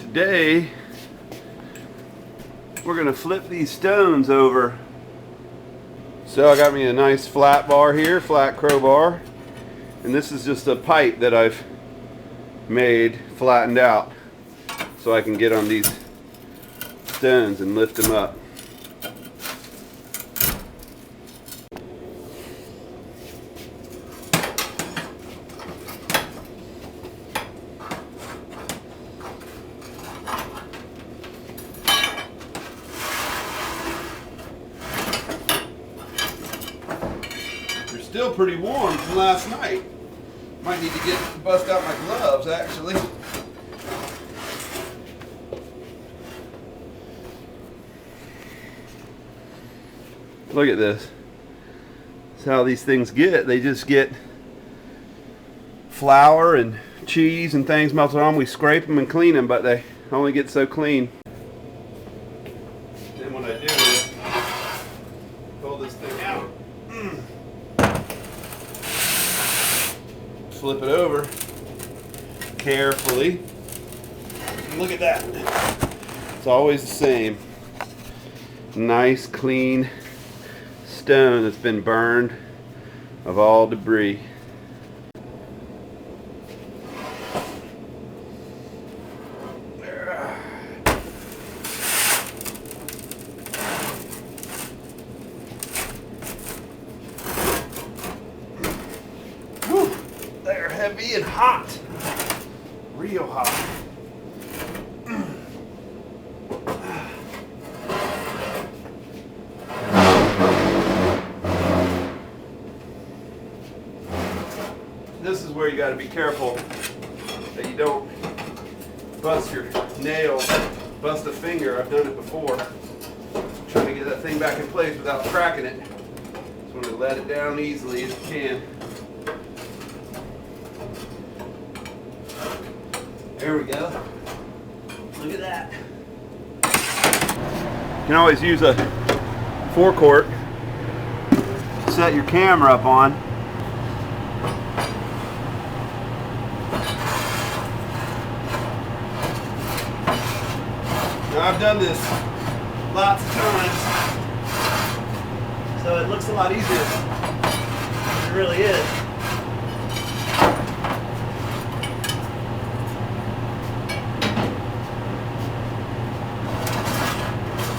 Today we're gonna flip these stones over. So I got me a nice flat bar here, flat crowbar, and this is just a pipe that I've made flattened out so I can get on these stones and lift them up. Still pretty warm from last night. Might need to bust out my gloves actually. Look at this. That's how these things get. They just get flour and cheese and things melted on. We scrape them and clean them, but they only get so clean. Then what I do is pull this thing out. Flip it over carefully. Look at that. It's always the same. Nice clean stone that's been burned of all debris. They're heavy and hot. Real hot. This is where you got to be careful that you don't bust your nail, bust a finger. I've done it before. Trying to get that thing back in place without cracking it. Just want to let it down easily as you can. There we go. Look at that. You can always use a forecourt to set your camera up on. Now I've done this lots of times, so it looks a lot easier than it really is.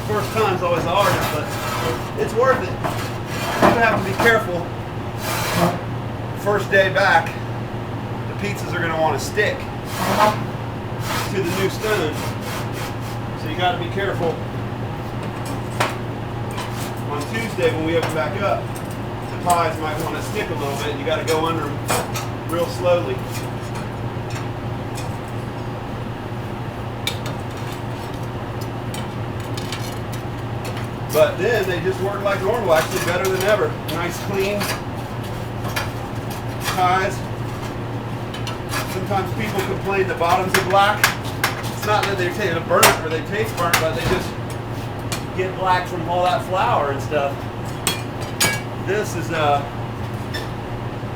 First time's always the hardest, but it's worth it. You have to be careful. First day back, the pizzas are going to want to stick to the new stone. So you got to be careful. On Tuesday when we open back up, the pies might want to stick a little bit. You got to go under them real slowly. But then they just work like normal, actually better than ever. Nice clean pies. Sometimes people complain the bottoms are black. It's not that they taste burnt or they taste burnt, but they just get black from all that flour and stuff. This is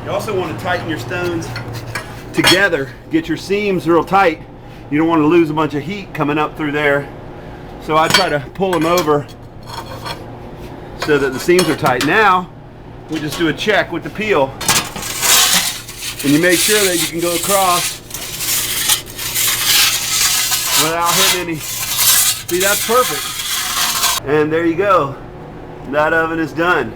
you also want to tighten your stones together. Get your seams real tight. You don't want to lose a bunch of heat coming up through there. So I try to pull them over so that the seams are tight. Now, we just do a check with the peel. And you make sure that you can go across without hitting any. See, that's perfect. And there you go. That oven is done.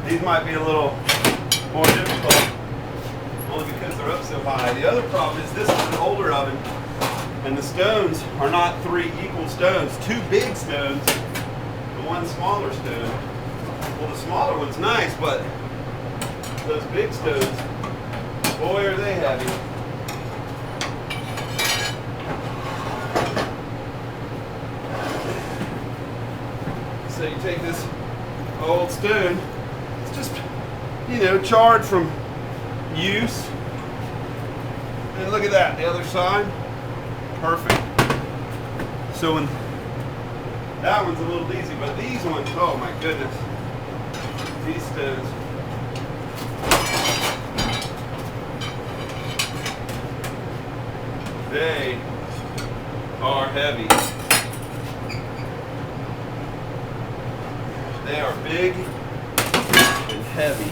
These might be a little more difficult, only because they're up so high. The other problem is this is an older oven. And the stones are not 3 equal stones, 2 big stones and 1 smaller stone. Well, the smaller one's nice, but those big stones, boy, are they heavy. So you take this old stone, it's just, charred from use. And look at that, the other side. Perfect. So when that one's a little easy, but these ones, oh my goodness, these stones. They are heavy. They are big and heavy.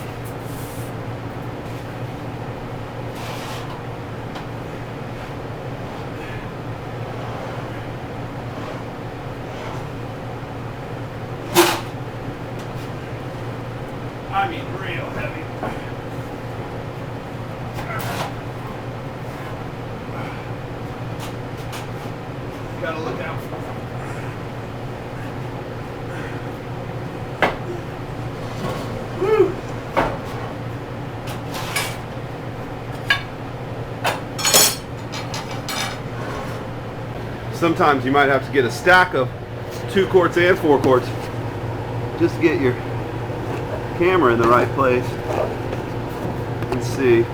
I mean, real heavy. Gotta look out. Woo! Sometimes you might have to get a stack of 2 quarts and 4 quarts just to get your camera in the right place. Let's see.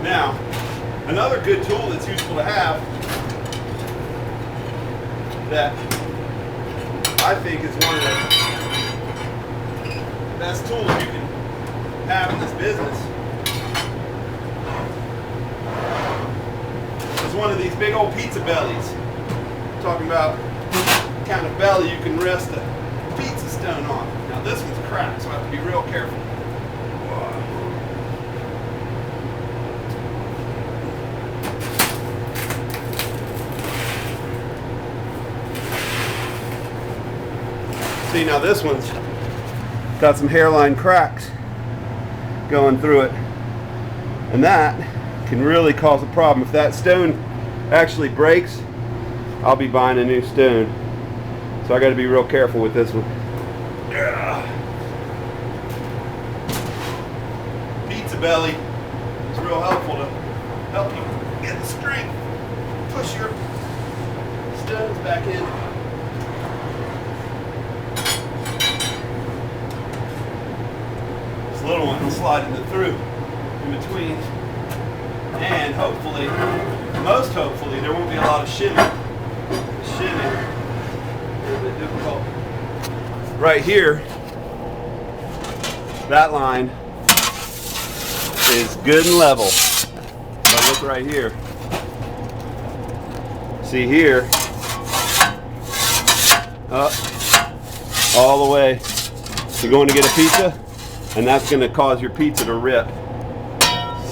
Now, another good tool that's useful to have that I think is one of the best tools you can have in this business is one of these big old pizza bellies. I'm talking about the kind of belly you can rest a pizza stone on. Now this one's cracked, so I have to be real careful. See, now this one's got some hairline cracks going through it, and that can really cause a problem. If that stone actually breaks, I'll be buying a new stone. So I got to be real careful with this one. Pizza belly is real helpful to help you get the strength, push your stones back in. Little one will slide in through in between, and hopefully, most hopefully, there won't be a lot of shimmy. Shimmy, a little bit difficult. Right here, that line is good and level. But look right here. See here, up, all the way. You're going to get a pizza, and that's going to cause your pizza to rip.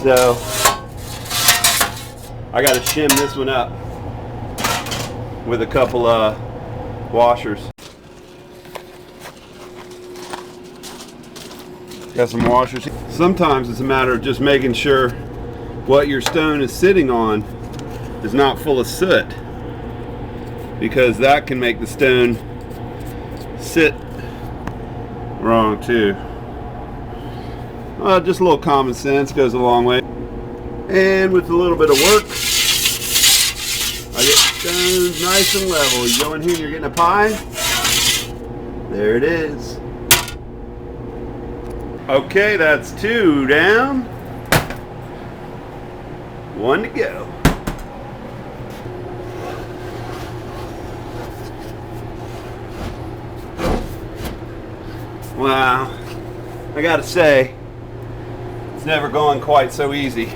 So I got to shim this one up with a couple of washers. Got some washers. Sometimes it's a matter of just making sure what your stone is sitting on is not full of soot, because that can make the stone sit wrong too. Just a little common sense goes a long way. And with a little bit of work, I get stones nice and level. You go in here and you're getting a pie. There it is. Okay, that's 2 down. 1 to go. Wow, I gotta say, it's never gone quite so easy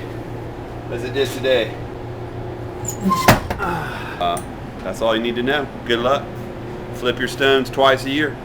as it did today. That's all you need to know. Good luck. Flip your stones twice a year.